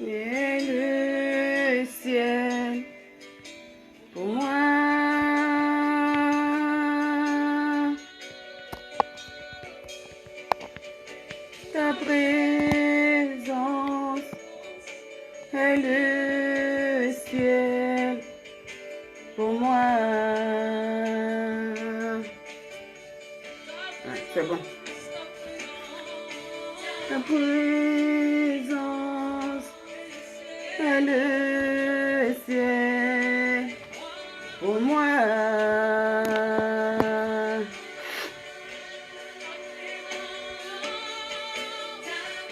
et le ciel pour moi. Ta présence est le ciel pour moi. C'est bon. Ta présence est le ciel pour moi.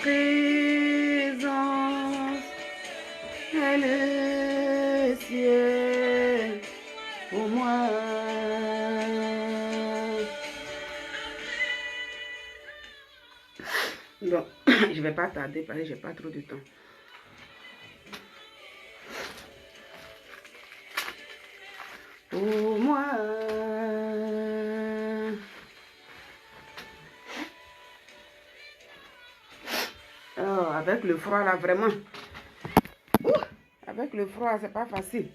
Présence est le ciel pour moi. Bon, je vais pas tarder parce que j'ai pas trop de temps. Pour moi. Oh, avec le froid là, vraiment. Avec le froid, c'est pas facile.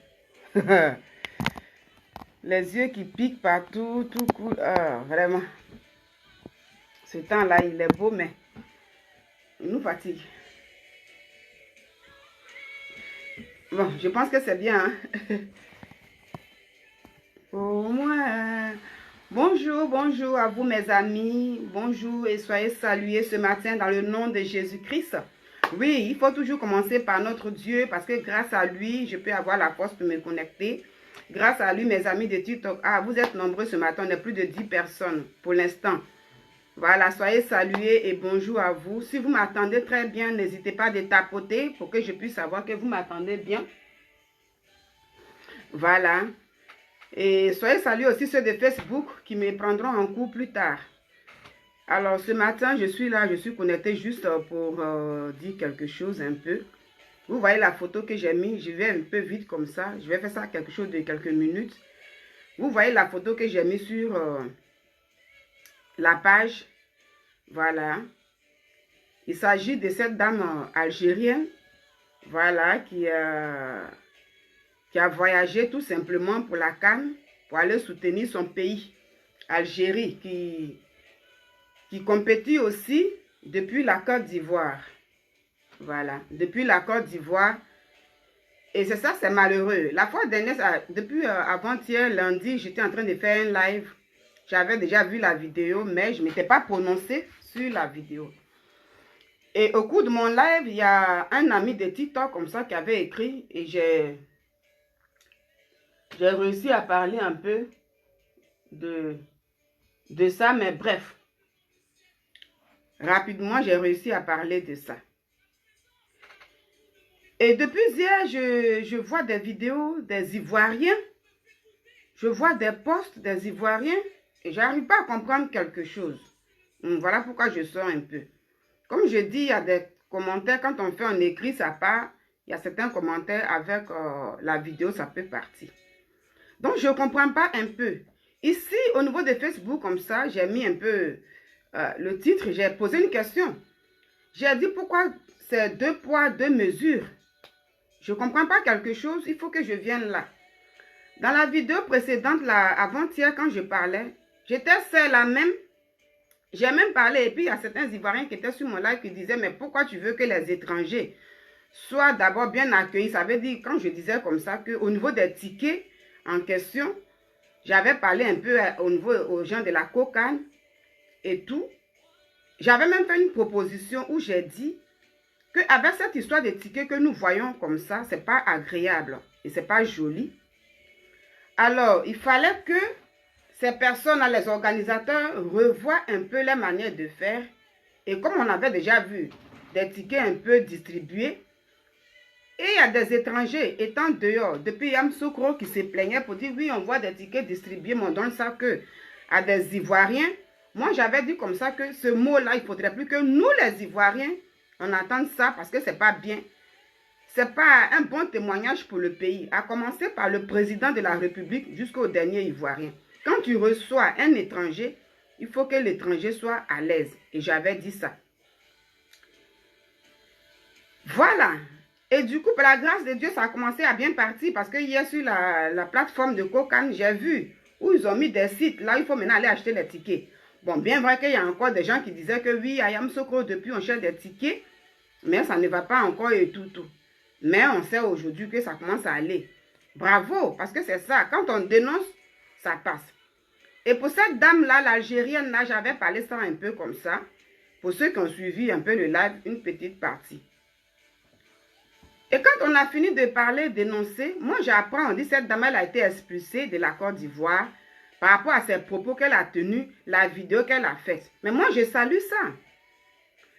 Les yeux qui piquent partout, tout coule. Vraiment. Ce temps-là, il est beau, mais il nous fatigue. Bon, je pense que c'est bien. Hein? Pour moi. Bonjour, bonjour à vous mes amis. Bonjour et soyez salués ce matin dans le nom de Jésus-Christ. Oui, il faut toujours commencer par notre Dieu parce que grâce à lui, je peux avoir la force de me connecter. Grâce à lui, mes amis de TikTok, vous êtes nombreux ce matin, on est plus de 10 personnes pour l'instant. Voilà, soyez salués et bonjour à vous. Si vous m'attendez très bien, n'hésitez pas de tapoter pour que je puisse savoir que vous m'attendez bien. Voilà. Et soyez salués aussi ceux de Facebook qui me prendront en cours plus tard. Alors, ce matin, je suis là, je suis connectée juste pour dire quelque chose un peu. Vous voyez la photo que j'ai mise, je vais un peu vite comme ça. Je vais faire ça quelque chose de quelques minutes. Vous voyez la photo que j'ai mise sur la page. Voilà. Il s'agit de cette dame algérienne, voilà, qui a voyagé tout simplement pour la CAN, pour aller soutenir son pays, Algérie, qui compétit aussi depuis la Côte d'Ivoire. Voilà, depuis la Côte d'Ivoire. Et c'est ça, c'est malheureux. La fois dernière, depuis avant-hier, lundi, j'étais en train de faire un live. J'avais déjà vu la vidéo, mais je ne m'étais pas prononcée sur la vidéo. Et au cours de mon live, il y a un ami de TikTok comme ça qui avait écrit et j'ai réussi à parler un peu de ça, mais bref. Rapidement, j'ai réussi à parler de ça. Et depuis hier, je vois des vidéos des Ivoiriens. Je vois des posts des Ivoiriens et j'arrive pas à comprendre quelque chose. Voilà pourquoi je sors un peu. Comme je dis, il y a des commentaires, quand on fait un écrit, ça part. Il y a certains commentaires avec la vidéo, ça peut partir. Donc, je ne comprends pas un peu. Ici, au niveau de Facebook, comme ça, j'ai mis un peu le titre. J'ai posé une question. J'ai dit pourquoi c'est 2 poids, 2 mesures. Je ne comprends pas quelque chose. Il faut que je vienne là. Dans la vidéo précédente, avant-hier, quand je parlais, j'étais seule là même. J'ai même parlé. Et puis, il y a certains Ivoiriens qui étaient sur mon live qui disaient, mais pourquoi tu veux que les étrangers soient d'abord bien accueillis? Ça veut dire, quand je disais comme ça, qu'au niveau des tickets en question, j'avais parlé un peu au niveau aux gens de la COCAN et tout. J'avais même fait une proposition où j'ai dit qu'avec cette histoire de tickets que nous voyons comme ça, ce n'est pas agréable et ce n'est pas joli. Alors, il fallait que ces personnes, les organisateurs, revoient un peu les manières de faire. Et comme on avait déjà vu des tickets un peu distribués, et il y a des étrangers étant dehors, depuis Yam Soukro qui se plaignait pour dire oui, on voit des tickets distribués, mais on donne ça que à des Ivoiriens. Moi, j'avais dit comme ça que ce mot-là, il ne faudrait plus que nous, les Ivoiriens, on entende ça parce que ce n'est pas bien. Ce n'est pas un bon témoignage pour le pays, à commencer par le président de la République jusqu'au dernier Ivoirien. Quand tu reçois un étranger, il faut que l'étranger soit à l'aise. Et j'avais dit ça. Voilà. Et du coup, par la grâce de Dieu, ça a commencé à bien partir parce que hier sur la plateforme de Kokan, j'ai vu où ils ont mis des sites. Là, il faut maintenant aller acheter les tickets. Bon, bien vrai qu'il y a encore des gens qui disaient que oui, à Yamoussoukro, depuis on cherche des tickets, mais ça ne va pas encore et tout. Mais on sait aujourd'hui que ça commence à aller. Bravo, parce que c'est ça. Quand on dénonce, ça passe. Et pour cette dame-là, l'Algérienne, là, j'avais parlé ça un peu comme ça. Pour ceux qui ont suivi un peu le live, une petite partie. Et quand on a fini de parler, d'énoncer, moi j'apprends, on dit cette dame, elle a été expulsée de la Côte d'Ivoire par rapport à ses propos qu'elle a tenus, la vidéo qu'elle a faite. Mais moi, je salue ça.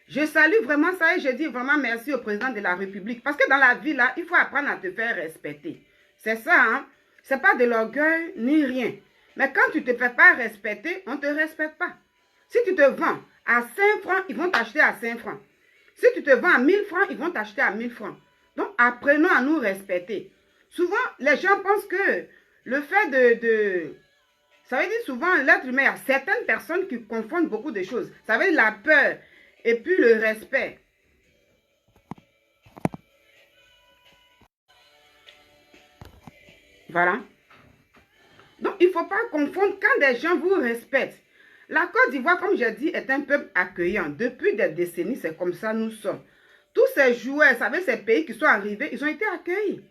Je salue vraiment ça et je dis vraiment merci au président de la République. Parce que dans la vie, là, il faut apprendre à te faire respecter. C'est ça, hein. C'est pas de l'orgueil ni rien. Mais quand tu ne te fais pas respecter, on ne te respecte pas. Si tu te vends à 5 francs, ils vont t'acheter à 5 francs. Si tu te vends à 1000 francs, ils vont t'acheter à 1000 francs. Donc, apprenons à nous respecter. Souvent, les gens pensent que le fait ça veut dire souvent, l'être humain, il y a certaines personnes qui confondent beaucoup de choses. Ça veut dire la peur et puis le respect. Voilà. Donc, il ne faut pas confondre quand des gens vous respectent. La Côte d'Ivoire, comme j'ai dit, est un peuple accueillant. Depuis des décennies, c'est comme ça nous sommes. Tous ces joueurs, vous savez, ces pays qui sont arrivés, ils ont été accueillis.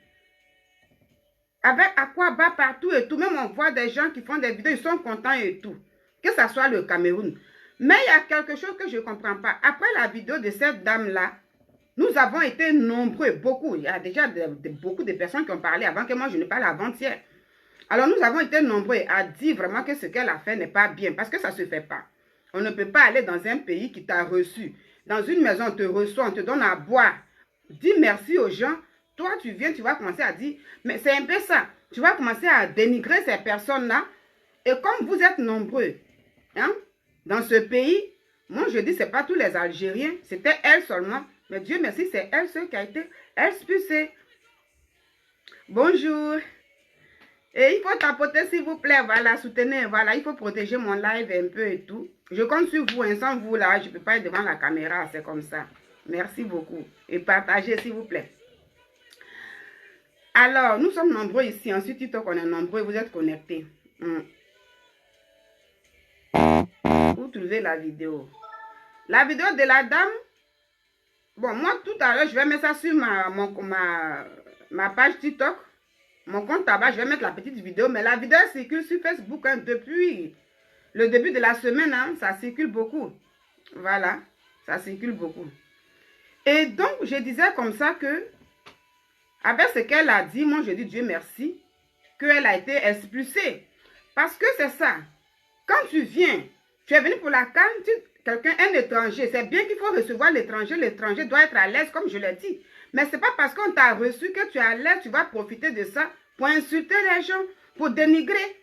Avec Aquaba partout et tout. Même on voit des gens qui font des vidéos, ils sont contents et tout. Que ce soit le Cameroun. Mais il y a quelque chose que je ne comprends pas. Après la vidéo de cette dame-là, nous avons été nombreux, beaucoup. Il y a déjà beaucoup de personnes qui ont parlé avant que moi je ne parle avant-hier. Alors nous avons été nombreux à dire vraiment que ce qu'elle a fait n'est pas bien. Parce que ça ne se fait pas. On ne peut pas aller dans un pays qui t'a reçu. Dans une maison, on te reçoit, on te donne à boire. Dis merci aux gens. Toi, tu viens, tu vas commencer à dire, mais c'est un peu ça. Tu vas commencer à dénigrer ces personnes-là. Et comme vous êtes nombreux, hein, dans ce pays, moi je dis, ce n'est pas tous les Algériens, c'était elle seulement. Mais Dieu merci, c'est elle seule qui a été expulsée. Bonjour. Et il faut tapoter s'il vous plaît, voilà, soutenez, voilà, il faut protéger mon live un peu et tout. Je compte sur vous, hein, sans vous là, je ne peux pas être devant la caméra, c'est comme ça. Merci beaucoup. Et partagez s'il vous plaît. Alors, nous sommes nombreux ici, ensuite TikTok, on est nombreux, vous êtes connectés. Vous trouvez la vidéo. La vidéo de la dame, bon, moi tout à l'heure, je vais mettre ça sur ma page TikTok. Mon compte tabac, je vais mettre la petite vidéo, mais la vidéo circule sur Facebook hein, depuis le début de la semaine, hein, ça circule beaucoup. Voilà, ça circule beaucoup. Et donc, je disais comme ça que, avec ce qu'elle a dit, moi je dis Dieu merci, qu'elle a été expulsée. Parce que c'est ça, quand tu viens, tu es venu pour la canne, quelqu'un, un étranger, c'est bien qu'il faut recevoir l'étranger doit être à l'aise, comme je l'ai dit. Mais ce n'est pas parce qu'on t'a reçu que tu es à l'aise, tu vas profiter de ça pour insulter les gens, pour dénigrer.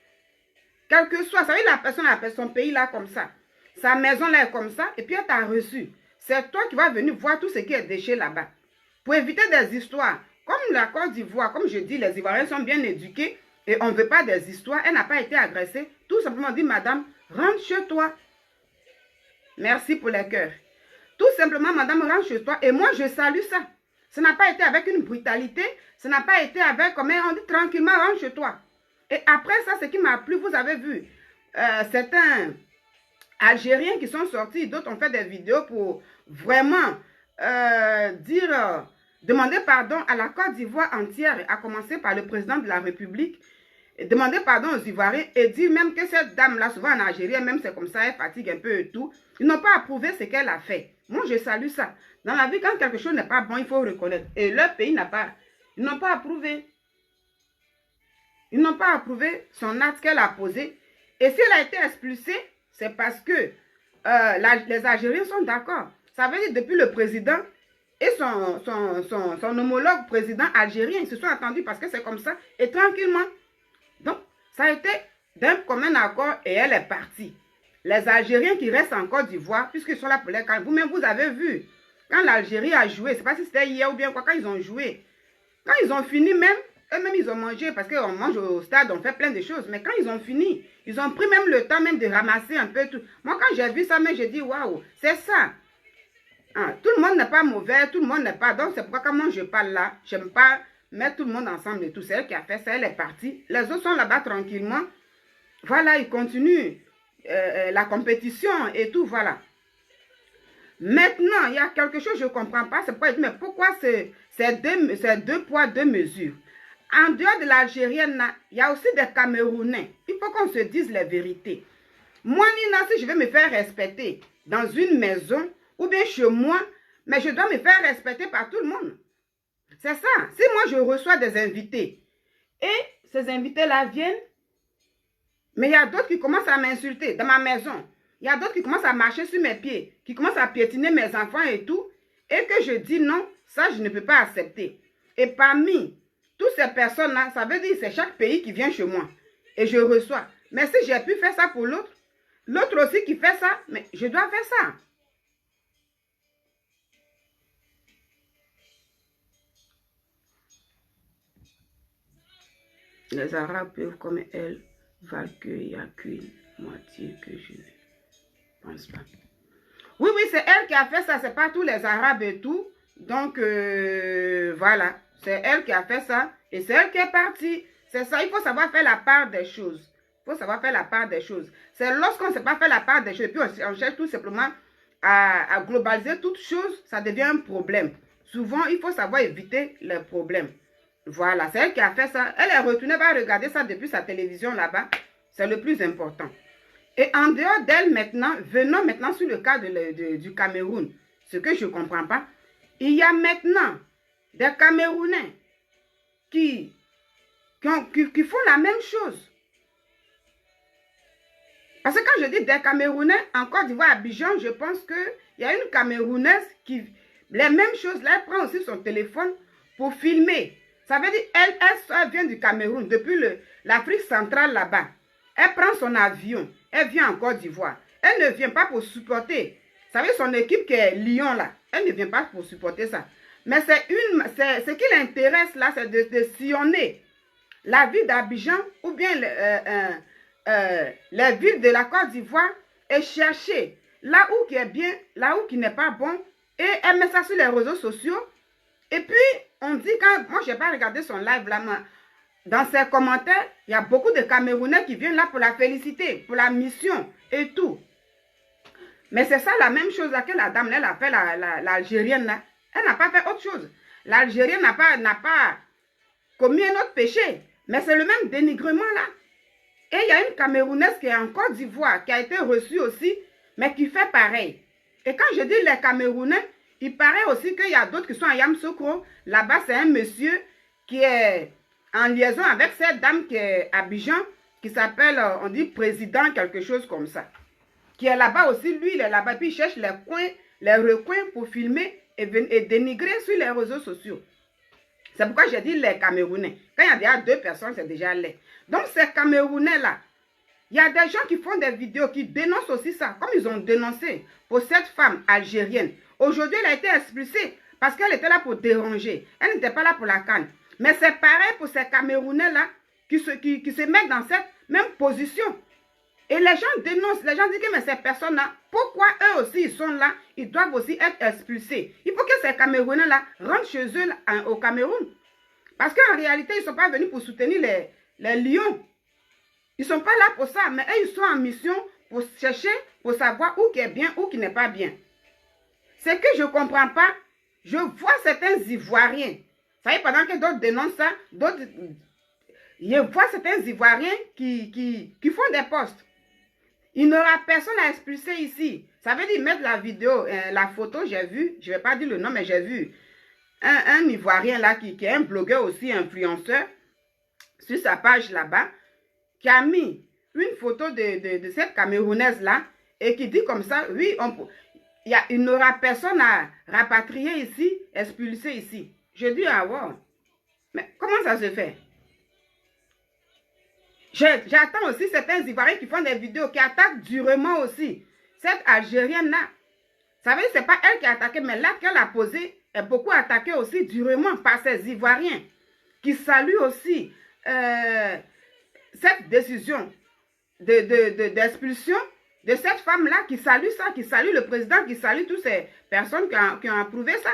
Quel que soit, ça veut dire la personne appelle son pays là comme ça. Sa maison là est comme ça, et puis elle t'a reçu. C'est toi qui vas venir voir tout ce qui est déchet là-bas. Pour éviter des histoires. Comme la Côte d'Ivoire, comme je dis, les Ivoiriens sont bien éduqués et on ne veut pas des histoires. Elle n'a pas été agressée. Tout simplement dit, madame, rentre chez toi. Merci pour les cœurs. Tout simplement, madame, rentre chez toi. Et moi, je salue ça. Ça n'a pas été avec une brutalité. Ça n'a pas été avec, comme on dit tranquillement, rentre chez toi. Et après ça, ce qui m'a plu, vous avez vu, certains Algériens qui sont sortis, d'autres ont fait des vidéos pour vraiment demander pardon à la Côte d'Ivoire entière, à commencer par le président de la République, et demander pardon aux Ivoiriens et dire même que cette dame-là, souvent en Algérie, même c'est comme ça, elle fatigue un peu et tout, ils n'ont pas approuvé ce qu'elle a fait. Moi, je salue ça. Dans la vie, quand quelque chose n'est pas bon, il faut reconnaître. Et leur pays n'a pas, ils n'ont pas approuvé. Ils n'ont pas approuvé son acte qu'elle a posé. Et si elle a été expulsée, c'est parce que les Algériens sont d'accord. Ça veut dire depuis le président et son homologue président algérien, ils se sont attendus parce que c'est comme ça. Et tranquillement. Donc, ça a été d'un commun accord et elle est partie. Les Algériens qui restent en Côte d'Ivoire, puisqu'ils sont là pour les calmes, vous-même, vous avez vu, quand l'Algérie a joué, je ne sais pas si c'était hier ou bien quoi, quand ils ont joué, quand ils ont fini même, eux-mêmes, ils ont mangé, parce qu'on mange au stade, on fait plein de choses, mais quand ils ont fini, ils ont pris même le temps même de ramasser un peu tout. Moi, quand j'ai vu ça, j'ai dit, waouh, c'est ça. Ah, tout le monde n'est pas mauvais, tout le monde n'est pas... Donc, c'est pourquoi quand moi je parle là, je n'aime pas mettre tout le monde ensemble et tout. C'est elle qui a fait ça, elle est partie. Les autres sont là-bas tranquillement. Voilà, ils continuent la compétition et tout, voilà. Maintenant, il y a quelque chose que je ne comprends pas. C'est pourquoi je dis, mais pourquoi c'est deux poids, deux mesures? En dehors de l'Algérienne, il y a aussi des Camerounais. Il faut qu'on se dise la vérité. Moi, Nina, si je vais me faire respecter dans une maison ou bien chez moi, mais je dois me faire respecter par tout le monde. C'est ça. Si moi, je reçois des invités et ces invités-là viennent, mais il y a d'autres qui commencent à m'insulter dans ma maison. Il y a d'autres qui commencent à marcher sur mes pieds, qui commencent à piétiner mes enfants et tout, et que je dis non, ça, je ne peux pas accepter. Et parmi toutes ces personnes-là, ça veut dire que c'est chaque pays qui vient chez moi. Et je reçois. Mais si j'ai pu faire ça pour l'autre, l'autre aussi qui fait ça, mais je dois faire ça. Les Arabes peuvent, comme elle, valent qu'il n'y a qu'une moitié que je ne pense pas. Oui, oui, c'est elle qui a fait ça. C'est pas tous les Arabes et tout. Donc, voilà. C'est elle qui a fait ça. Et c'est elle qui est partie. C'est ça. Il faut savoir faire la part des choses. Il faut savoir faire la part des choses. C'est lorsqu'on ne sait pas faire la part des choses. Et puis, on cherche tout simplement à globaliser toutes choses. Ça devient un problème. Souvent, il faut savoir éviter les problèmes. Voilà. C'est elle qui a fait ça. Elle est retournée, va regarder ça depuis sa télévision là-bas. C'est le plus important. Et en dehors d'elle maintenant, venons maintenant sur le cas du Cameroun. Ce que je ne comprends pas, il y a maintenant des Camerounais qui font la même chose. Parce que quand je dis des Camerounais, en Côte d'Ivoire, à Abidjan, je pense qu'il y a une Camerounaise qui, les mêmes choses, là, elle prend aussi son téléphone pour filmer. Ça veut dire elle vient du Cameroun, depuis l'Afrique centrale là-bas. Elle prend son avion, elle vient en Côte d'Ivoire. Elle ne vient pas pour supporter. Vous savez, son équipe qui est Lyon là, elle ne vient pas pour supporter ça. Mais ce qui l'intéresse là, c'est de sillonner la ville d'Abidjan ou bien les villes de la Côte d'Ivoire et chercher là où qui est bien, là où qui n'est pas bon. Et elle met ça sur les réseaux sociaux. Et puis, on dit quand, moi je n'ai pas regardé son live là, mais dans ses commentaires, il y a beaucoup de Camerounais qui viennent là pour la féliciter, pour la mission et tout. Mais c'est ça la même chose là que la dame, elle a fait l'Algérienne là. Elle n'a pas fait autre chose. L'Algérienne n'a pas commis un autre péché. Mais c'est le même dénigrement là. Et il y a une Camerounaise qui est en Côte d'Ivoire, qui a été reçue aussi, mais qui fait pareil. Et quand je dis les Camerounais, il paraît aussi qu'il y a d'autres qui sont à Yamoussoukro. Là-bas, c'est un monsieur qui est en liaison avec cette dame qui est à Abidjan, qui s'appelle, on dit président, quelque chose comme ça. Qui est là-bas aussi, lui, il est là-bas, puis il cherche les coins, les recoins pour filmer et dénigrer sur les réseaux sociaux. C'est pourquoi j'ai dit les Camerounais. Quand il y a déjà deux personnes, c'est déjà les. Donc, ces Camerounais-là, il y a des gens qui font des vidéos qui dénoncent aussi ça, comme ils ont dénoncé pour cette femme algérienne. Aujourd'hui, elle a été expulsée parce qu'elle était là pour déranger. Elle n'était pas là pour la canne. Mais c'est pareil pour ces Camerounais-là qui se mettent dans cette même position. Et les gens dénoncent, les gens disent que mais ces personnes-là, pourquoi eux aussi ils sont là, ils doivent aussi être expulsés. Il faut que ces Camerounais-là rentrent chez eux là, au Cameroun. Parce qu'en réalité, ils ne sont pas venus pour soutenir les lions. Ils ne sont pas là pour ça, mais eux, ils sont en mission pour chercher, pour savoir où qui est bien, où qui n'est pas bien. Ce que je ne comprends pas, je vois certains Ivoiriens. Vous savez, pendant que d'autres dénoncent ça, d'autres... Je vois certains Ivoiriens qui font des posts. Il n'y aura personne à expulser ici. Ça veut dire mettre la vidéo, la photo, j'ai vu, je ne vais pas dire le nom, mais j'ai vu un Ivoirien là qui est un blogueur aussi, influenceur, sur sa page là-bas, qui a mis une photo de cette Camerounaise là et qui dit comme ça, oui, il n'y aura personne à rapatrier ici, expulser ici. Je dis, ah wow, mais comment ça se fait? J'attends aussi certains Ivoiriens qui font des vidéos, qui attaquent durement aussi. Cette Algérienne-là, ça veut dire que ce n'est pas elle qui a attaqué, mais l'acte qu'elle a posé est beaucoup attaqué aussi durement par ces Ivoiriens qui saluent aussi cette décision d'expulsion de cette femme-là qui salue ça, qui salue le président, qui salue toutes ces personnes qui ont approuvé ça.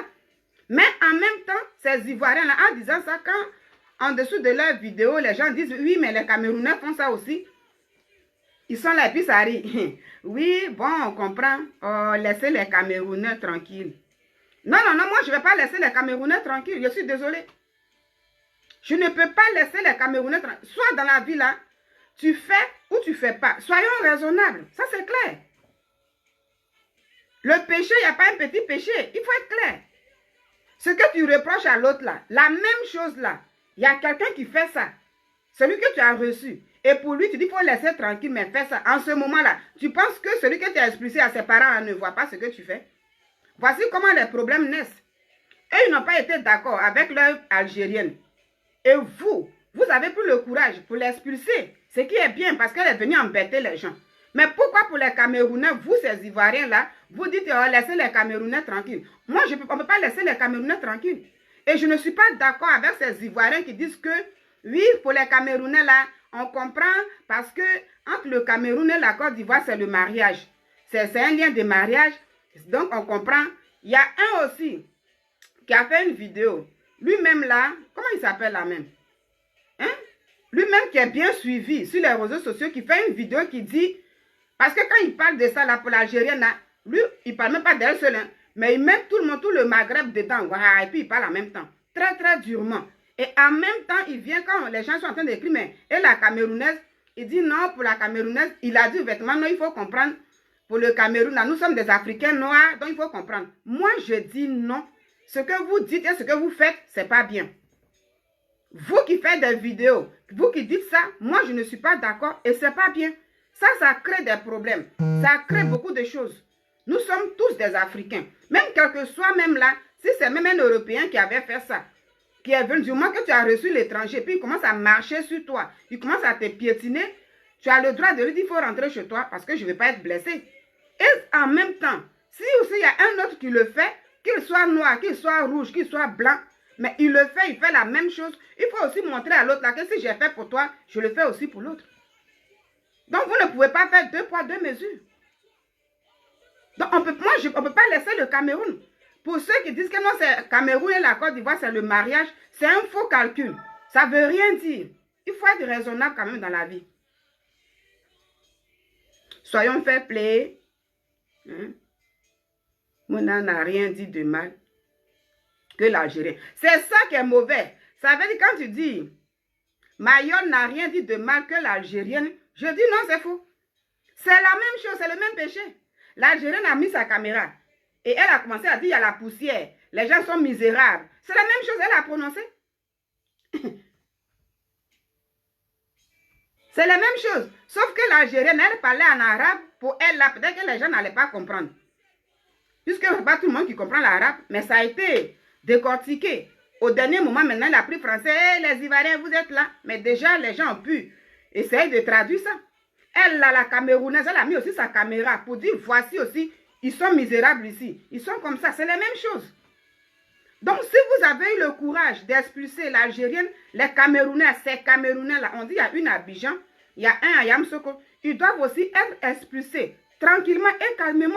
Mais en même temps, ces Ivoiriens-là, en disant ça, quand en dessous de leur vidéo, les gens disent, oui, mais les Camerounais font ça aussi. Ils sont là et puis ça rit. Oui, bon, on comprend. Oh, laissez les Camerounais tranquilles. Non, non, non, moi, je ne vais pas laisser les Camerounais tranquilles. Je suis désolée. Je ne peux pas laisser les Camerounais tranquilles. Soit dans la vie, là, tu fais ou tu ne fais pas. Soyons raisonnables. Ça, c'est clair. Le péché, il n'y a pas un petit péché. Il faut être clair. Ce que tu reproches à l'autre, là, la même chose, là, il y a quelqu'un qui fait ça. Celui que tu as reçu. Et pour lui, tu dis, il faut laisser tranquille, mais fais ça. En ce moment-là, tu penses que celui que tu as expulsé à ses parents ne voit pas ce que tu fais. Voici comment les problèmes naissent. Et ils n'ont pas été d'accord avec leur Algérienne. Et vous avez pris le courage pour l'expulser. Ce qui est bien parce qu'elle est venue embêter les gens. Mais pourquoi pour les Camerounais, vous, ces Ivoiriens-là, vous dites, oh, laissez les Camerounais tranquilles. Moi, on ne peut pas laisser les Camerounais tranquilles. Et je ne suis pas d'accord avec ces Ivoiriens qui disent que, oui, pour les Camerounais, là, on comprend parce que entre le Cameroun et la Côte d'Ivoire, c'est le mariage. C'est un lien de mariage. Donc, on comprend. Il y a un aussi qui a fait une vidéo. Lui-même là, comment il s'appelle là même? Hein? Lui-même qui est bien suivi sur les réseaux sociaux, qui fait une vidéo qui dit, parce que quand il parle de ça là pour l'Algérienne, lui, il ne parle même pas d'elle seule, hein, mais il met tout le monde, tout le Maghreb dedans, et puis il parle en même temps, très très durement. Et en même temps, il vient quand les gens sont en train d'écrire, mais et la Camerounaise, il dit non, pour la Camerounaise, il a dit vêtements, non, il faut comprendre, pour le Cameroun, là, nous sommes des Africains noirs, donc il faut comprendre. Moi, je dis non. Ce que vous dites et ce que vous faites, c'est pas bien. Vous qui faites des vidéos, vous qui dites ça, moi, je ne suis pas d'accord et c'est pas bien. Ça crée des problèmes. Ça crée beaucoup de choses. Nous sommes tous des Africains. Même quel que soit même là, si c'est même un Européen qui avait fait ça, qui est venu, du moment que tu as reçu l'étranger, puis il commence à marcher sur toi, il commence à te piétiner, tu as le droit de lui dire, il faut rentrer chez toi parce que je ne vais pas être blessé. Et en même temps, si aussi il y a un autre qui le fait, qu'il soit noir, qu'il soit rouge, qu'il soit blanc, mais il le fait, il fait la même chose, il faut aussi montrer à l'autre là que si j'ai fait pour toi, je le fais aussi pour l'autre. Donc vous ne pouvez pas faire deux poids, deux mesures. Donc on ne peut pas laisser le Cameroun. Pour ceux qui disent que non, c'est Cameroun et la Côte d'Ivoire, c'est le mariage, c'est un faux calcul. Ça ne veut rien dire. Il faut être raisonnable quand même dans la vie. Soyons fair play. Mouna n'a rien dit de mal que l'Algérien. C'est ça qui est mauvais. Ça veut dire quand tu dis Mayol n'a rien dit de mal que l'Algérienne, je dis non, c'est faux. C'est la même chose, c'est le même péché. L'Algérienne a mis sa caméra et elle a commencé à dire il y a la poussière, les gens sont misérables. C'est la même chose, elle a prononcé. C'est la même chose. Sauf que l'Algérienne, elle parlait en arabe. Pour elle, là, peut-être que les gens n'allaient pas comprendre. Puisque ce n'est pas tout le monde qui comprend l'arabe. Mais ça a été décortiqué. Au dernier moment, maintenant, elle a pris français. Hey, les Ivoiriens, vous êtes là. Mais déjà, les gens ont pu essayer de traduire ça. Elle, là, la Camerounaise, elle a mis aussi sa caméra pour dire, voici aussi, ils sont misérables ici. Ils sont comme ça. C'est la même chose. Donc, si vous avez eu le courage d'expulser l'Algérienne, les Camerounais, ces Camerounais-là, on dit il y a une à Abidjan, il y a un à Yamoussoukro, ils doivent aussi être expulsés tranquillement et calmement.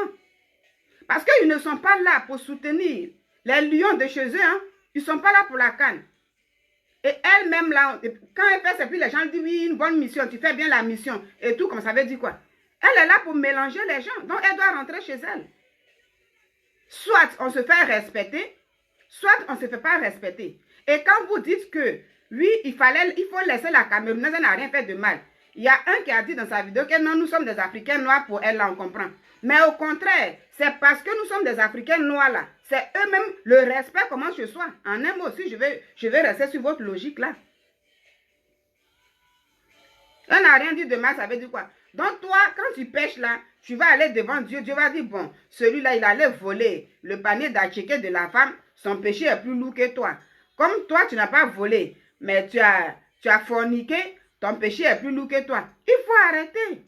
Parce qu'ils ne sont pas là pour soutenir les lions de chez eux, hein. Ils ne sont pas là pour la canne. Et elle-même, là, quand elle fait ça, puis les gens disent, oui, une bonne mission, tu fais bien la mission, et tout, comme ça veut dire quoi? Elle est là pour mélanger les gens, donc elle doit rentrer chez elle. Soit on se fait respecter, soit on ne se fait pas respecter. Et quand vous dites que, oui, il faut laisser la Camerounaise, elle n'a rien fait de mal. Il y a un qui a dit dans sa vidéo que non, nous sommes des Africains noirs, pour elle, là, on comprend. Mais au contraire, c'est parce que nous sommes des Africains noirs, là. C'est eux-mêmes, le respect commence chez soi. En un mot aussi, je vais rester sur votre logique, là. Elle n'a rien dit de mal, ça veut dire quoi? Donc toi, quand tu pêches là, tu vas aller devant Dieu. Dieu va dire, bon, celui-là, il allait voler le panier d'Acheke de la femme. Son péché est plus lourd que toi. Comme toi, tu n'as pas volé, mais tu as forniqué, ton péché est plus lourd que toi. Il faut arrêter.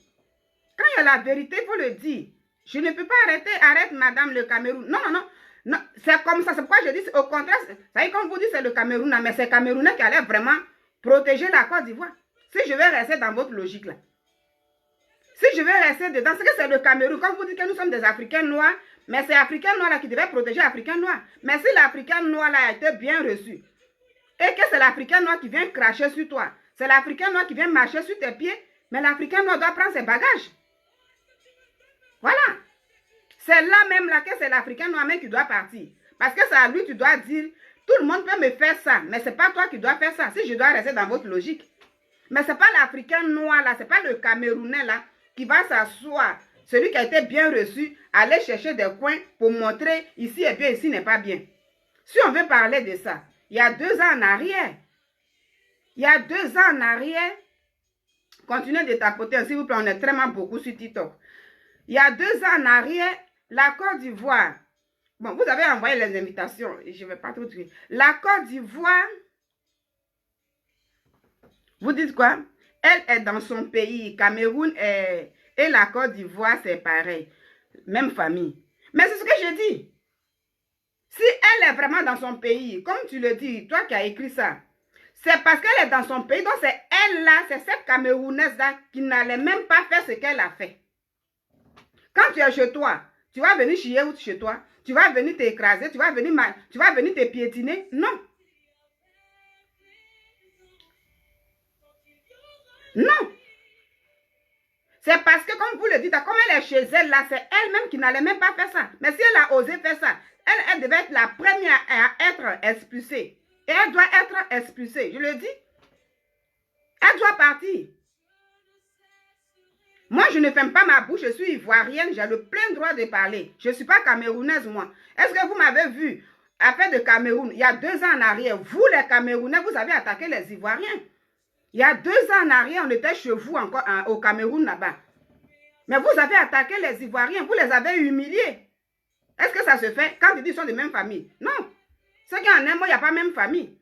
Quand il y a la vérité, il faut le dire. Je ne peux pas arrêter. Arrête, madame, le Cameroun. Non, non, non. Non, c'est comme ça. C'est pourquoi je dis, au contraire, ça y est, comme vous dites, c'est le Cameroun, mais c'est Camerounais qui allait vraiment protéger la Côte d'Ivoire. Si je vais rester dans votre logique là. Si je vais rester dedans, c'est que c'est le Cameroun. Comme vous dites que nous sommes des Africains noirs, mais c'est Africains noirs là qui devaient protéger Africains noirs. Mais si l'Africain noir là a été bien reçu, et que c'est l'Africain noir qui vient cracher sur toi, c'est l'Africain noir qui vient marcher sur tes pieds, mais l'Africain noir doit prendre ses bagages. Voilà. C'est là même là que c'est l'Africain noir même qui doit partir. Parce que c'est à lui tu dois dire, tout le monde peut me faire ça, mais ce n'est pas toi qui dois faire ça, si je dois rester dans votre logique. Mais ce n'est pas l'Africain noir là, ce n'est pas le Camerounais là qui va s'asseoir, celui qui a été bien reçu, aller chercher des coins pour montrer ici est bien, ici n'est pas bien. Si on veut parler de ça, il y a 2 ans en arrière, continuez de tapoter, s'il vous plaît, on est vraiment beaucoup sur TikTok. Il y a 2 ans en arrière, la Côte d'Ivoire, bon, vous avez envoyé les invitations, je ne vais pas tout dire. La Côte d'Ivoire, vous dites quoi? Elle est dans son pays, Cameroun et la Côte d'Ivoire, c'est pareil. Même famille. Mais c'est ce que je dis. Si elle est vraiment dans son pays, comme tu le dis, toi qui as écrit ça, c'est parce qu'elle est dans son pays, donc c'est elle là, c'est cette Camerounaise là qui n'allait même pas faire ce qu'elle a fait. Quand tu es chez toi, tu vas venir chier chez toi, tu vas venir t'écraser, tu vas venir te piétiner. Non. Non. C'est parce que, comme vous le dites, comme elle est chez elle, là, c'est elle-même qui n'allait même pas faire ça. Mais si elle a osé faire ça, elle devait être la première à être expulsée. Et elle doit être expulsée, je le dis. Elle doit partir. Moi, je ne ferme pas ma bouche, je suis ivoirienne, j'ai le plein droit de parler. Je ne suis pas camerounaise, moi. Est-ce que vous m'avez vu, affaire de Cameroun, il y a 2 ans en arrière, vous les Camerounais, vous avez attaqué les Ivoiriens. Il y a 2 ans en arrière, on était chez vous encore au Cameroun là-bas. Mais vous avez attaqué les Ivoiriens, vous les avez humiliés. Est-ce que ça se fait quand ils disent qu'ils sont de même famille? Non. Ce qui en est, moi, il n'y a pas même famille.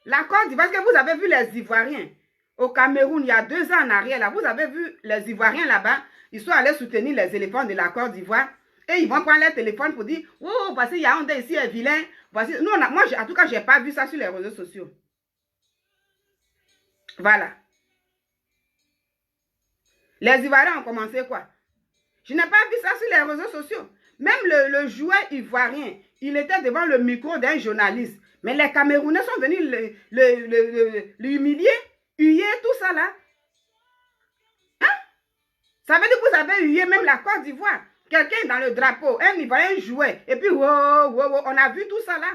La Côte d'Ivoire, est-ce que vous avez vu les Ivoiriens au Cameroun, il y a 2 ans en arrière, là, vous avez vu les Ivoiriens là-bas, ils sont allés soutenir les éléphants de la Côte d'Ivoire et ils vont prendre leur téléphone pour dire, oh, voici Yaoundé ici est vilain. Voici. Nous, moi, en tout cas, je n'ai pas vu ça sur les réseaux sociaux. Voilà. Les Ivoiriens ont commencé quoi? Je n'ai pas vu ça sur les réseaux sociaux. Même le joueur ivoirien, il était devant le micro d'un journaliste. Mais les Camerounais sont venus l'humilier, huer, tout ça là. Hein? Ça veut dire que vous avez hué même la Côte d'Ivoire. Quelqu'un dans le drapeau, un Ivoirien jouait. Et puis, on a vu tout ça là.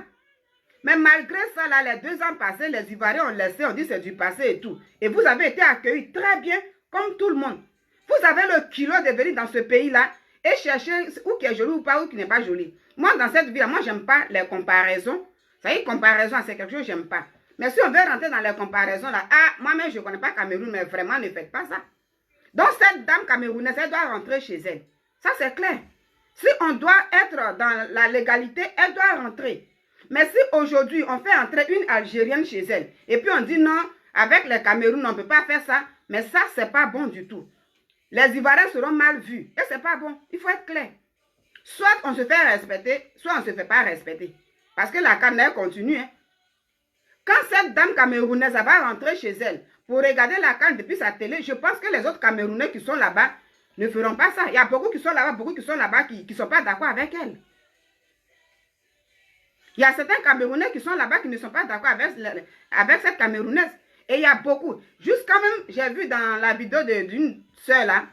Mais malgré ça, là, les 2 ans passés, les Ivoiriens ont laissé, on dit c'est du passé et tout. Et vous avez été accueillis très bien, comme tout le monde. Vous avez le kilo de venir dans ce pays-là et chercher où qui est joli ou pas, où qui n'est pas joli. Moi, dans cette vie-là, moi, j'aime pas les comparaisons. Ça y est, comparaison, c'est quelque chose que j'aime pas. Mais si on veut rentrer dans les comparaisons, là, moi-même, je ne connais pas Cameroun, mais vraiment, ne faites pas ça. Donc, cette dame camerounaise, elle doit rentrer chez elle. Ça, c'est clair. Si on doit être dans la légalité, elle doit rentrer. Mais si aujourd'hui, on fait entrer une Algérienne chez elle, et puis on dit non, avec les Cameroun, on ne peut pas faire ça, mais ça, c'est pas bon du tout. Les Ivoiriens seront mal vus, et c'est pas bon. Il faut être clair. Soit on se fait respecter, soit on ne se fait pas respecter. Parce que la canne continue. Hein. Quand cette dame camerounaise va rentrer chez elle pour regarder la canne depuis sa télé, je pense que les autres Camerounais qui sont là-bas ne feront pas ça. Il y a beaucoup qui sont là-bas, qui ne sont pas d'accord avec elle. Il y a certains Camerounais qui sont là-bas qui ne sont pas d'accord avec cette Camerounaise. Et il y a beaucoup. Juste quand même, j'ai vu dans la vidéo d'une soeur là,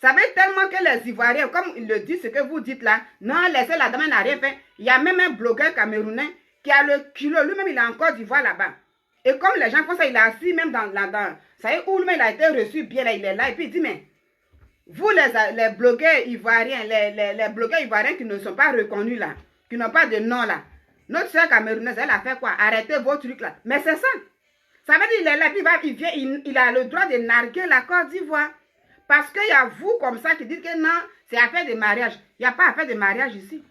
ça veut tellement que les Ivoiriens, comme ils le disent, ce que vous dites là, non, laissez la dame, elle n'a rien fait. Il y a même un blogueur camerounais qui a le kilo, lui-même il est en Côte d'Ivoire là-bas. Et comme les gens font ça, il est assis même dans ça y est, où lui-même il a été reçu bien là, il est là. Et puis il dit, mais vous les blogueurs ivoiriens, les blogueurs ivoiriens qui ne sont pas reconnus là, qui n'ont pas de nom là, notre soeur camerounaise, elle a fait quoi? Arrêtez vos trucs là. Mais c'est ça. Ça veut dire, il est là, puis il a le droit de narguer la Côte d'Ivoire. Parce qu'il y a vous comme ça qui dites que non, c'est affaire de mariage. Il n'y a pas affaire de mariage ici.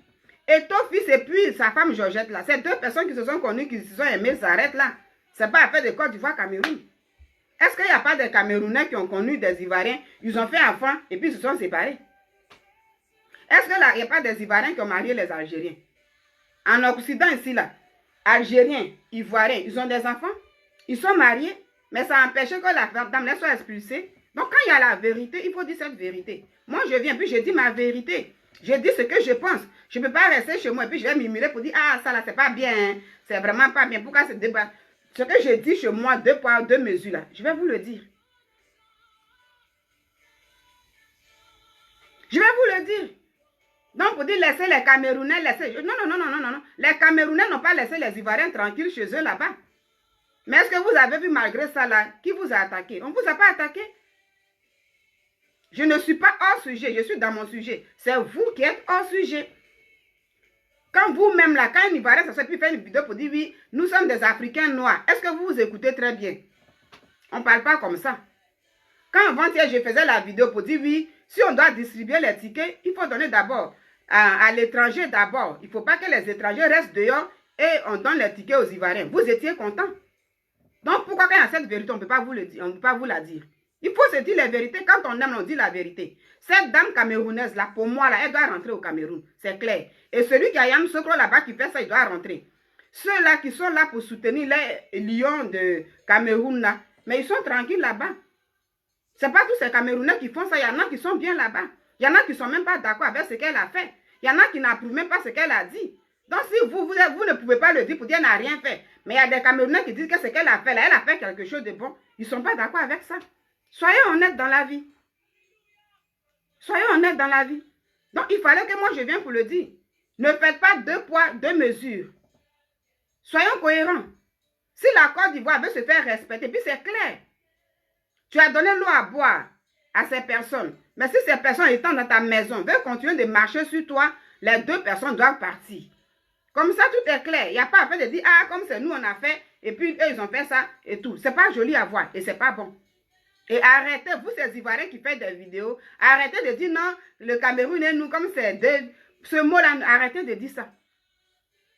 Et ton fils et puis sa femme Georgette là, c'est 2 personnes qui se sont connues, qui se sont aimées, s'arrêtent là. Ce n'est pas affaire de Côte d'Ivoire, Cameroun. Est-ce qu'il n'y a pas de Camerounais qui ont connu des Ivoiriens, ils ont fait enfant et puis ils se sont séparés? Est-ce qu'il n'y a pas des Ivoiriens qui ont marié les Algériens? En Occident ici là, Algériens, Ivoiriens, ils ont des enfants, ils sont mariés, mais ça a empêché que la dame soit expulsée. Donc, quand il y a la vérité, il faut dire cette vérité. Moi, je viens, puis je dis ma vérité. Je dis ce que je pense. Je ne peux pas rester chez moi et puis je vais murmurer pour dire, ah, ça là, c'est pas bien. Hein. C'est vraiment pas bien. Pourquoi ce débat? Ce que je dis chez moi, 2 poids, 2 mesures là, je vais vous le dire. Je vais vous le dire. Donc, pour dire laisser les Camerounais, laisser... Non, non, non, non, non, non. Les Camerounais n'ont pas laissé les Ivoiriens tranquilles chez eux là-bas. Mais est-ce que vous avez vu malgré ça là, qui vous a attaqué? On ne vous a pas attaqué. Je ne suis pas hors sujet, je suis dans mon sujet. C'est vous qui êtes hors sujet. Quand vous-même là, quand un Ivoirien s'assoit puis fait une vidéo pour dire oui, nous sommes des Africains noirs, est-ce que vous vous écoutez très bien? On ne parle pas comme ça. Quand avant-hier je faisais la vidéo pour dire oui, si on doit distribuer les tickets, il faut donner d'abord à l'étranger d'abord. Il ne faut pas que les étrangers restent dehors et on donne les tickets aux Ivoiriens. Vous étiez contents. Donc pourquoi quand il y a cette vérité, on ne peut pas vous le dire, on ne peut pas vous la dire? Il faut se dire la vérité. Quand on aime, on dit la vérité. Cette dame camerounaise là, pour moi là, elle doit rentrer au Cameroun. C'est clair. Et celui qui a Yam Sokro là-bas qui fait ça, il doit rentrer. Ceux-là qui sont là pour soutenir les lions de Cameroun là, mais ils sont tranquilles là-bas. Ce n'est pas tous ces Camerounais qui font ça. Il y en a qui sont bien là-bas. Il y en a qui ne sont même pas d'accord avec ce qu'elle a fait. Il y en a qui n'approuvent même pas ce qu'elle a dit. Donc si vous ne pouvez pas le dire pour dire qu'elle n'a rien fait. Mais il y a des Camerounais qui disent que ce qu'elle a fait là, elle a fait quelque chose de bon. Ils ne sont pas d'accord avec ça. Soyez honnêtes dans la vie. Soyez honnêtes dans la vie. Donc, il fallait que moi, je vienne pour le dire. Ne faites pas 2 poids, 2 mesures. Soyons cohérents. Si la Côte d'Ivoire veut se faire respecter, puis c'est clair. Tu as donné l'eau à boire à ces personnes. Mais si ces personnes étant dans ta maison veulent continuer de marcher sur toi, les 2 personnes doivent partir. Comme ça, tout est clair. Il n'y a pas à faire de dire, ah, comme c'est nous, on a fait, et puis eux, ils ont fait ça, et tout. C'est pas joli à voir, et c'est pas bon. Et arrêtez, vous ces Ivoiriens qui faites des vidéos, arrêtez de dire non, le Cameroun et nous, comme c'est ce mot-là, arrêtez de dire ça.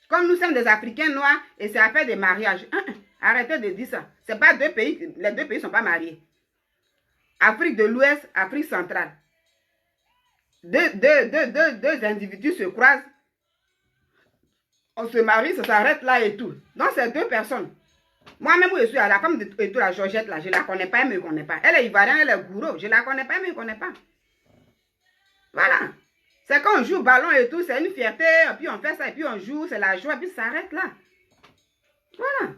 Comme nous sommes des Africains noirs et c'est affaire de mariage. Arrêtez de dire ça. C'est pas 2 pays, les 2 pays ne sont pas mariés. Afrique de l'Ouest, Afrique centrale. Deux individus se croisent, on se marie, ça s'arrête là et tout. Donc c'est 2 personnes. Moi-même, je suis à la femme de tout, la Georgette, là, je ne la connais pas, elle ne me connaît pas. Elle est ivoirienne, elle est gourou. Je ne la connais pas, elle ne me connaît pas. Voilà. C'est quand on joue au ballon et tout, c'est une fierté, et puis on fait ça, et puis on joue, c'est la joie, et puis ça s'arrête là. Voilà.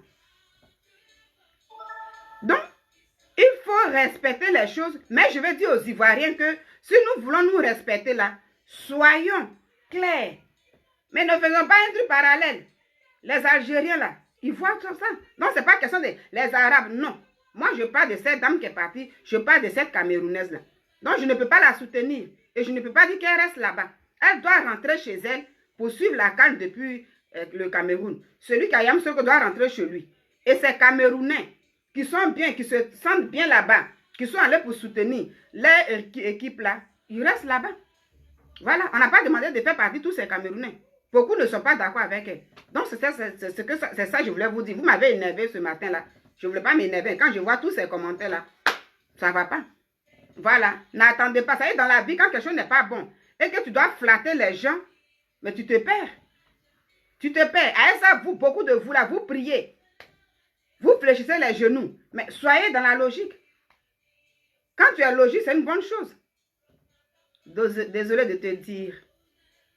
Donc, il faut respecter les choses, mais je vais dire aux Ivoiriens que si nous voulons nous respecter là, soyons clairs. Mais ne faisons pas un truc parallèle. Les Algériens là, ils voient tout ça. Non, ce n'est pas question des Arabes, non. Moi, je parle de cette dame qui est partie, je parle de cette Camerounaise-là. Donc, je ne peux pas la soutenir. Et je ne peux pas dire qu'elle reste là-bas. Elle doit rentrer chez elle pour suivre la canne depuis le Cameroun. Celui qui a Yam Sokro doit rentrer chez lui. Et ces Camerounais qui sont bien, qui se sentent bien là-bas, qui sont allés pour soutenir leur équipe-là, ils restent là-bas. Voilà, on n'a pas demandé de faire partie de tous ces Camerounais. Beaucoup ne sont pas d'accord avec elle. Donc, c'est ça que je voulais vous dire. Vous m'avez énervé ce matin-là. Je ne voulais pas m'énerver. Quand je vois tous ces commentaires-là, ça ne va pas. Voilà. N'attendez pas. Ça y est, dans la vie, quand quelque chose n'est pas bon et que tu dois flatter les gens, mais tu te perds. Tu te perds. À ça, vous, beaucoup de vous, là, vous priez. Vous fléchissez les genoux. Mais soyez dans la logique. Quand tu es logique, c'est une bonne chose. Désolé de te dire.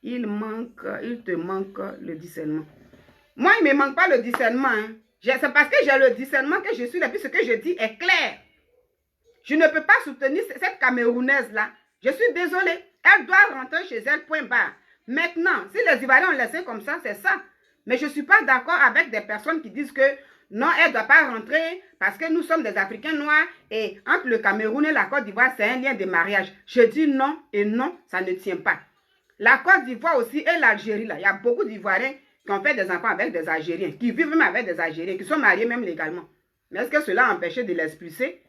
Il te manque le discernement. Moi, il ne me manque pas le discernement. Hein. C'est parce que j'ai le discernement que je suis là. Puis ce que je dis est clair. Je ne peux pas soutenir cette Camerounaise-là. Je suis désolée. Elle doit rentrer chez elle, point barre. Maintenant, si les Ivoiriens ont laissé comme ça, c'est ça. Mais je ne suis pas d'accord avec des personnes qui disent que non, elle ne doit pas rentrer parce que nous sommes des Africains noirs et entre le Cameroun et la Côte d'Ivoire, c'est un lien de mariage. Je dis non et non, ça ne tient pas. La Côte d'Ivoire aussi et l'Algérie, là, il y a beaucoup d'Ivoiriens qui ont fait des enfants avec des Algériens, qui vivent même avec des Algériens, qui sont mariés même légalement. Mais est-ce que cela a empêché de l'expulser?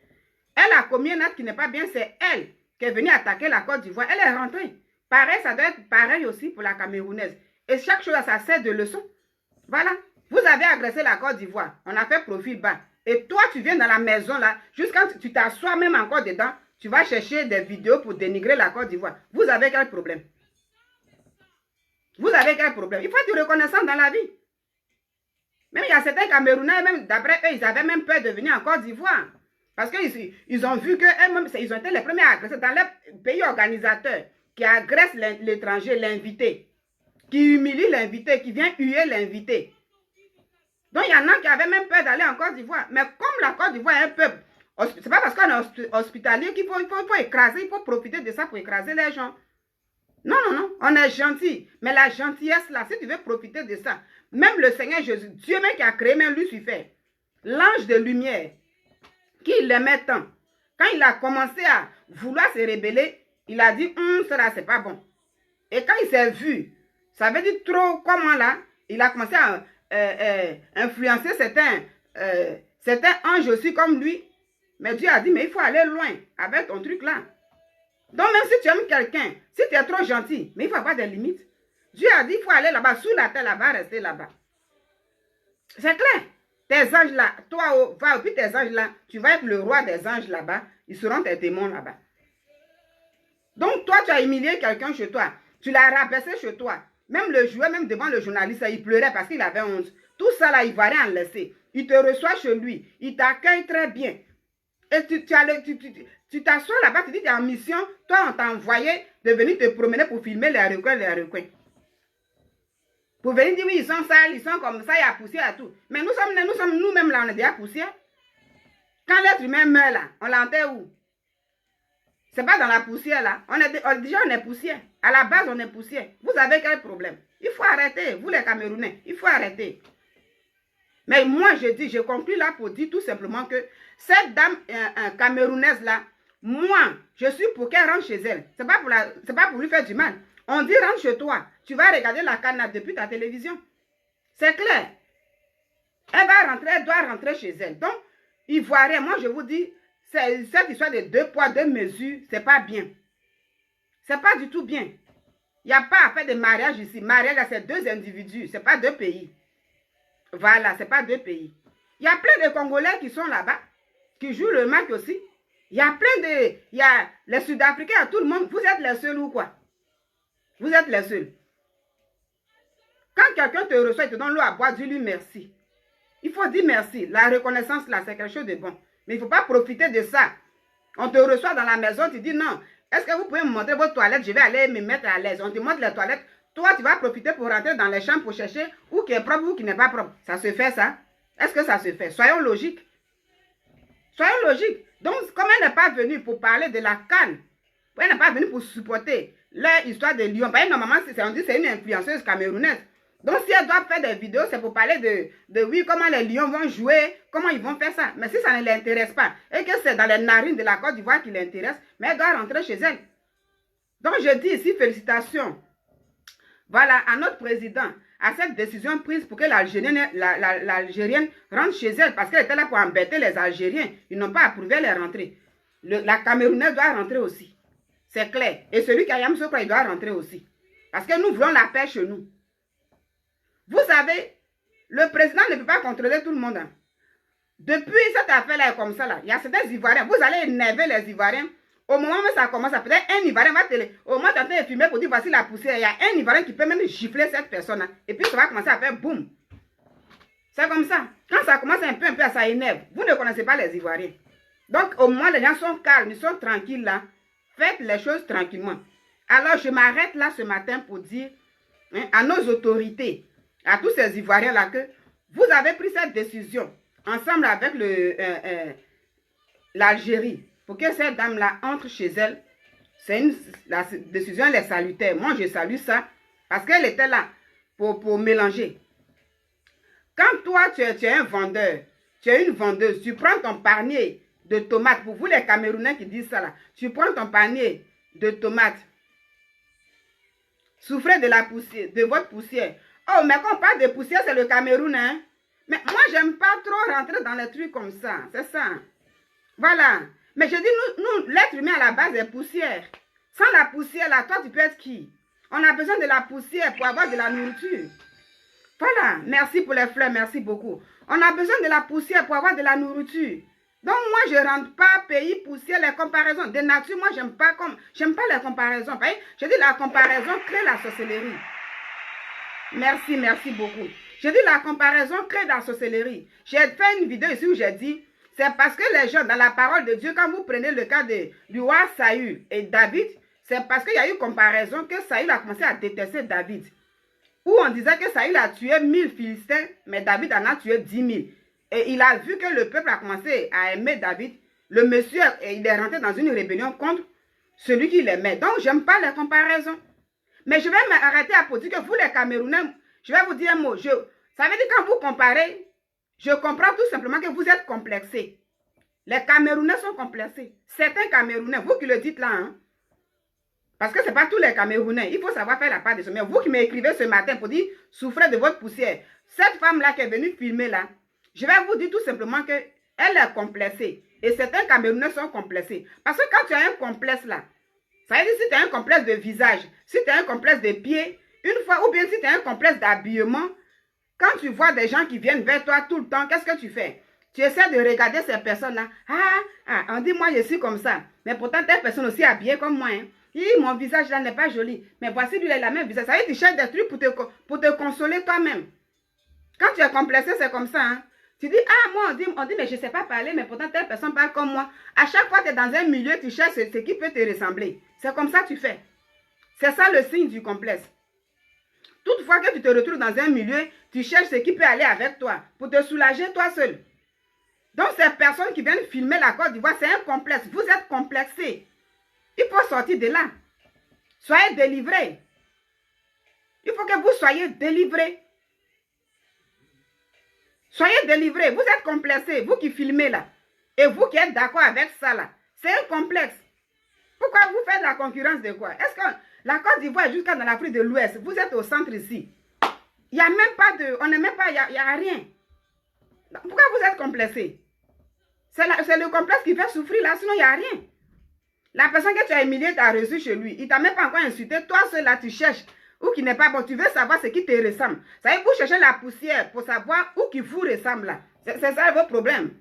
Elle a commis un acte qui n'est pas bien, c'est elle qui est venue attaquer la Côte d'Ivoire. Elle est rentrée. Pareil, ça doit être pareil aussi pour la Camerounaise. Et chaque chose, ça sert de leçon. Voilà. Vous avez agressé la Côte d'Ivoire. On a fait profil bas. Et toi, tu viens dans la maison là, jusqu'à tu t'assois même encore dedans, tu vas chercher des vidéos pour dénigrer la Côte d'Ivoire. Vous avez quel problème? Vous avez quel problème? Il faut être reconnaissant dans la vie. Même il y a certains Camerounais, même d'après eux, ils avaient même peur de venir en Côte d'Ivoire. Parce qu'ils ont vu qu'eux-mêmes, ils ont été les premiers à agresser dans les pays organisateurs qui agressent l'étranger, l'invité, qui humilie l'invité, qui vient huer l'invité. Donc, il y en a qui avaient même peur d'aller en Côte d'Ivoire. Mais comme la Côte d'Ivoire est un peuple, c'est pas parce qu'on est hospitalier qu'il faut écraser, il faut profiter de ça pour écraser les gens. Non, non, non, on est gentil. Mais la gentillesse là, si tu veux profiter de ça, même le Seigneur Jésus, Dieu même qui a créé même Lucifer, l'ange de lumière, qui l'aimait tant, quand il a commencé à vouloir se rébeller, il a dit, cela c'est pas bon. Et quand il s'est vu, ça veut dire trop comment là, il a commencé à influencer certains anges aussi comme lui. Mais Dieu a dit, mais il faut aller loin avec ton truc là. Donc même si tu aimes quelqu'un, si tu es trop gentil, mais il faut avoir des limites. Dieu a dit, il faut aller là-bas, sous la terre là-bas, rester là-bas. C'est clair. Tes anges là, toi, va, puis tes anges là, tu vas être le roi des anges là-bas, ils seront tes démons là-bas. Donc toi, tu as humilié quelqu'un chez toi, tu l'as rabaissé chez toi. Même le joueur, même devant le journaliste, il pleurait parce qu'il avait honte. Tout ça là, il va rien en laisser. Il te reçoit chez lui, il t'accueille très bien. Et tu t'assois là-bas, tu dis tu es en mission, toi on t'a envoyé de venir te promener pour filmer les recoins. Pour venir dire oui, ils sont sales, ils sont comme ça, il y a poussière et tout. Mais nous-mêmes là, on est déjà poussière. Quand l'être humain meurt là, on l'enterre où? C'est pas dans la poussière là. Déjà on est poussière. À la base on est poussière. Vous avez quel problème? Il faut arrêter, vous les Camerounais, il faut arrêter. Mais moi, je conclue là pour dire tout simplement que cette dame camerounaise là, moi, je suis pour qu'elle rentre chez elle. C'est pas pour lui faire du mal. On dit rentre chez toi. Tu vas regarder la canne depuis ta télévision. C'est clair. Elle doit rentrer chez elle. Donc, Ivoirien, moi je vous dis, cette histoire de 2 poids, 2 mesures, c'est pas bien. C'est pas du tout bien. Il n'y a pas à faire de mariage ici. Mariage, c'est 2 individus, c'est pas 2 pays. Voilà, c'est pas 2 pays. Il y a plein de Congolais qui sont là-bas, qui jouent le match aussi. Il y a les Sud-Africains, tout le monde. Vous êtes les seuls ou quoi? Vous êtes les seuls. Quand quelqu'un te reçoit et te donne l'eau à boire, dis-lui merci. Il faut dire merci. La reconnaissance là, c'est quelque chose de bon. Mais il ne faut pas profiter de ça. On te reçoit dans la maison, tu dis non. Est-ce que vous pouvez me montrer votre toilette? Je vais aller me mettre à l'aise. On te montre les toilettes. Toi, tu vas profiter pour rentrer dans les chambres pour chercher où qui est propre ou qui n'est pas propre. Ça se fait, ça? Est-ce que ça se fait? Soyons logiques. Soyons logiques. Donc, comme elle n'est pas venue pour parler de la canne, elle n'est pas venue pour supporter l'histoire de Lyon. Parce que normalement, on dit que c'est une influenceuse camerounaise. Donc, si elle doit faire des vidéos, c'est pour parler de oui, comment les lions vont jouer, comment ils vont faire ça. Mais si ça ne l'intéresse pas, et que c'est dans les narines de la Côte d'Ivoire qui l'intéresse, mais elle doit rentrer chez elle. Donc, je dis ici, félicitations. Voilà, à notre président, à cette décision prise pour que l'Algérienne rentre chez elle, parce qu'elle était là pour embêter les Algériens. Ils n'ont pas approuvé les rentrées. La Camerounaise doit rentrer aussi. C'est clair. Et celui qui a Yam Sokra, il doit rentrer aussi. Parce que nous voulons la paix chez nous. Vous savez, le président ne peut pas contrôler tout le monde. Hein. Depuis cette affaire-là est comme ça, là, il y a certains Ivoiriens. Vous allez énerver les Ivoiriens. Au moment où ça commence, peut-être un Ivoirien va au moment où tu es filmé pour dire voici la poussière, il y a un Ivoirien qui peut même gifler cette personne. Et puis ça va commencer à faire boum. C'est comme ça. Quand ça commence un peu, ça énerve. Vous ne connaissez pas les Ivoiriens. Donc au moins les gens sont calmes, ils sont tranquilles là. Faites les choses tranquillement. Alors je m'arrête là ce matin pour dire à nos autorités, à tous ces Ivoiriens là que vous avez pris cette décision ensemble avec l'Algérie pour que cette dame-là entre chez elle. La décision elle est salutaire. Moi, je salue ça parce qu'elle était là pour mélanger. Quand toi, tu es un vendeur, tu es une vendeuse, tu prends ton panier de tomates. Pour vous, les Camerounais qui disent ça là, tu prends ton panier de tomates. Souffrez de la poussière, de votre poussière. Oh, mais quand on parle de poussière, c'est le Cameroun, hein? Mais moi, j'aime pas trop rentrer dans les trucs comme ça. C'est ça. Voilà. Mais je dis, nous l'être humain à la base est poussière. Sans la poussière, là, toi, tu peux être qui? On a besoin de la poussière pour avoir de la nourriture. Voilà. Merci pour les fleurs, merci beaucoup. On a besoin de la poussière pour avoir de la nourriture. Donc, moi, je ne rentre pas pays poussière, les comparaisons. De nature, moi, j'aime pas les comparaisons. Je dis, la comparaison crée la sorcellerie. Merci beaucoup. Je dis, la comparaison crée la sorcellerie. J'ai fait une vidéo ici où j'ai dit, C'est parce que les gens, dans la parole de Dieu, quand vous prenez le cas du roi Saül et David, c'est parce qu'il y a eu comparaison que Saül a commencé à détester David. Où on disait que Saül a tué 1000 Philistins, mais David en a tué 10 000. Et il a vu que le peuple a commencé à aimer David. Le monsieur, il est rentré dans une rébellion contre celui qui l'aimait. Donc, je n'aime pas les comparaisons. Mais je vais m'arrêter à pour dire que vous, les Camerounais, je vais vous dire un mot. Ça veut dire quand vous comparez, je comprends tout simplement que vous êtes complexés. Les Camerounais sont complexés. Certains Camerounais, vous qui le dites là, hein, parce que ce n'est pas tous les Camerounais. Il faut savoir faire la part de ça. Mais vous qui m'écrivez ce matin pour dire, souffrez de votre poussière. Cette femme-là qui est venue filmer là, je vais vous dire tout simplement qu'elle est complexée. Et certains Camerounais sont complexés. Parce que quand tu as un complexe là, ça veut dire si tu as un complexe de visage, si tu as un complexe de pied, une fois, ou bien si tu as un complexe d'habillement, quand tu vois des gens qui viennent vers toi tout le temps, qu'est-ce que tu fais? Tu essaies de regarder ces personnes-là. On dit moi je suis comme ça. Mais pourtant, telle personne aussi habillée comme moi. Hein. Mon visage là n'est pas joli. Mais voici lui, il a la même visage. Ça veut dire que tu cherches des trucs pour te consoler toi-même. Quand tu es complexé, c'est comme ça. Hein. Tu dis, moi on dit, mais je ne sais pas parler, mais pourtant telle personne parle comme moi. À chaque fois que tu es dans un milieu, tu cherches ce qui peut te ressembler. C'est comme ça que tu fais. C'est ça le signe du complexe. Toutefois que tu te retrouves dans un milieu, tu cherches ce qui peut aller avec toi, pour te soulager toi seul. Donc ces personnes qui viennent filmer la Côte d'Ivoire, c'est un complexe. Vous êtes complexés. Il faut sortir de là. Soyez délivrés. Il faut que vous soyez délivrés. Soyez délivrés. Vous êtes complexés, vous qui filmez là. Et vous qui êtes d'accord avec ça là. C'est un complexe. Pourquoi vous faites la concurrence de quoi? Est-ce que la Côte d'Ivoire est jusqu'à dans l'Afrique de l'Ouest? Vous êtes au centre ici. Il n'y a même pas de... On n'est même pas... Il n'y a rien. Pourquoi vous êtes complexés? C'est le complexe qui fait souffrir là, sinon il n'y a rien. La personne que tu as humiliée t'a reçu chez lui. Il ne t'a même pas encore insulté. Toi seul là, tu cherches. Ou qui n'est pas bon. Tu veux savoir ce qui te ressemble. Ça veut dire que vous cherchez la poussière pour savoir où qui vous ressemble là. C'est ça vos problèmes.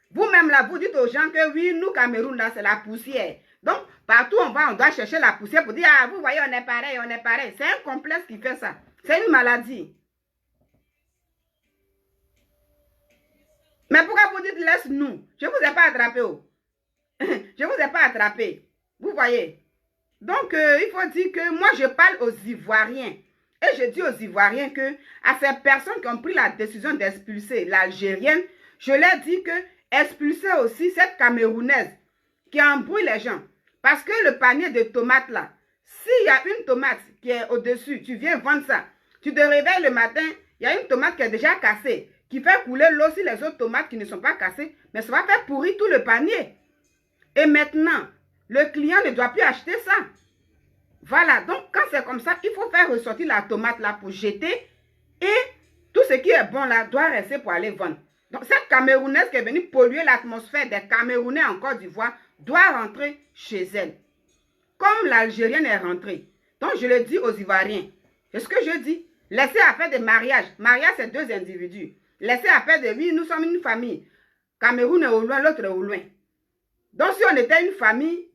Vous-même là, vous dites aux gens que oui, nous Cameroun là, c'est la poussière. Donc, partout on va, on doit chercher la poussière pour dire, vous voyez, on est pareil, on est pareil. C'est un complexe qui fait ça. C'est une maladie. Mais pourquoi vous dites laisse-nous? Je ne vous ai pas attrapé. Oh. Je ne vous ai pas attrapé. Vous voyez? Donc, il faut dire que moi, je parle aux Ivoiriens. Et je dis aux Ivoiriens que à ces personnes qui ont pris la décision d'expulser l'Algérienne, je leur dis que expulser aussi cette Camerounaise qui embrouille les gens. Parce que le panier de tomates là, s'il y a une tomate qui est au-dessus, tu viens vendre ça. Tu te réveilles le matin, il y a une tomate qui est déjà cassée, qui fait couler l'eau sur les autres tomates qui ne sont pas cassées, mais ça va faire pourrir tout le panier. Et maintenant, le client ne doit plus acheter ça. Voilà, donc quand c'est comme ça, il faut faire ressortir la tomate là pour jeter et tout ce qui est bon là doit rester pour aller vendre. Donc cette Camerounaise qui est venue polluer l'atmosphère des Camerounais en Côte d'Ivoire doit rentrer chez elle. Comme l'Algérienne est rentrée. Donc je le dis aux Ivoiriens. C'est ce que je dis. Laissez à faire des mariages. Mariage, c'est deux individus. Laissez à faire de oui, nous sommes une famille. Cameroun est au loin, l'autre est au loin. Donc si on était une famille,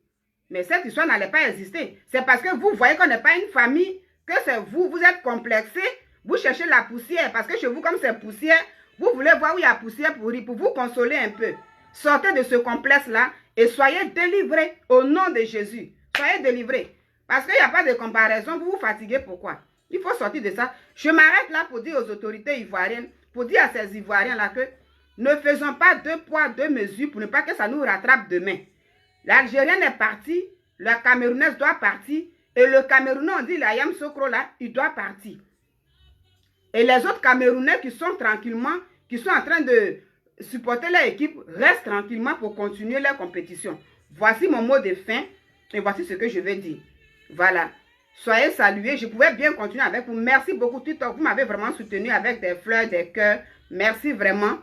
mais cette histoire n'allait pas exister. C'est parce que vous voyez qu'on n'est pas une famille, que c'est vous, vous êtes complexés, vous cherchez la poussière. Parce que chez vous, comme c'est poussière, vous voulez voir où il y a poussière pour vous consoler un peu. Sortez de ce complexe-là et soyez délivrés au nom de Jésus. Soyez délivrés. Parce qu'il n'y a pas de comparaison, vous vous fatiguez. Pourquoi? Il faut sortir de ça. Je m'arrête là pour dire aux autorités ivoiriennes, pour dire à ces Ivoiriens-là que ne faisons pas deux poids, deux mesures pour ne pas que ça nous rattrape demain. L'Algérienne est partie, la Camerounaise doit partir, et le Camerounais, on dit, la Yam Sokro là, il doit partir. Et les autres Camerounais qui sont tranquillement, qui sont en train de supporter leur équipe, restent tranquillement pour continuer leur compétition. Voici mon mot de fin, et voici ce que je vais dire. Voilà. Soyez salués. Je pouvais bien continuer avec vous. Merci beaucoup, TikTok. Vous m'avez vraiment soutenu avec des fleurs, des cœurs. Merci vraiment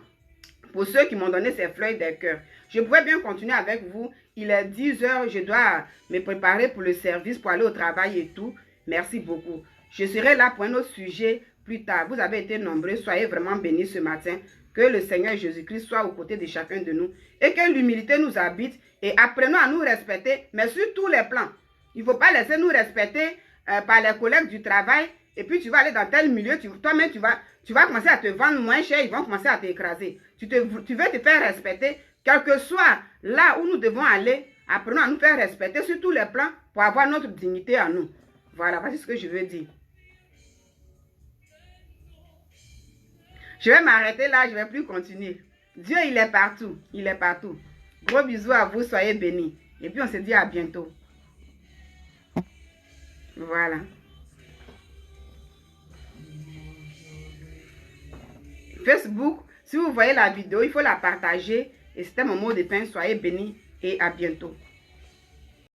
pour ceux qui m'ont donné ces fleurs, des cœurs. Je pouvais bien continuer avec vous. Il est 10 h. Je dois me préparer pour le service, pour aller au travail et tout. Merci beaucoup. Je serai là pour un autre sujet plus tard. Vous avez été nombreux. Soyez vraiment bénis ce matin. Que le Seigneur Jésus-Christ soit aux côtés de chacun de nous. Et que l'humilité nous habite. Et apprenons à nous respecter, mais sur tous les plans. Il ne faut pas laisser nous respecter par les collègues du travail et puis tu vas aller dans tel milieu, toi-même, tu vas commencer à te vendre moins cher, ils vont commencer à t'écraser. Tu veux te faire respecter, quel que soit là où nous devons aller, apprenons à nous faire respecter sur tous les plans pour avoir notre dignité à nous. Voilà, voici ce que je veux dire. Je vais m'arrêter là, je ne vais plus continuer. Dieu, il est partout. Il est partout. Gros bisous à vous, soyez bénis. Et puis on se dit à bientôt. Voilà. Facebook, si vous voyez la vidéo, il faut la partager. Et c'était mon mot de fin. Soyez bénis et à bientôt.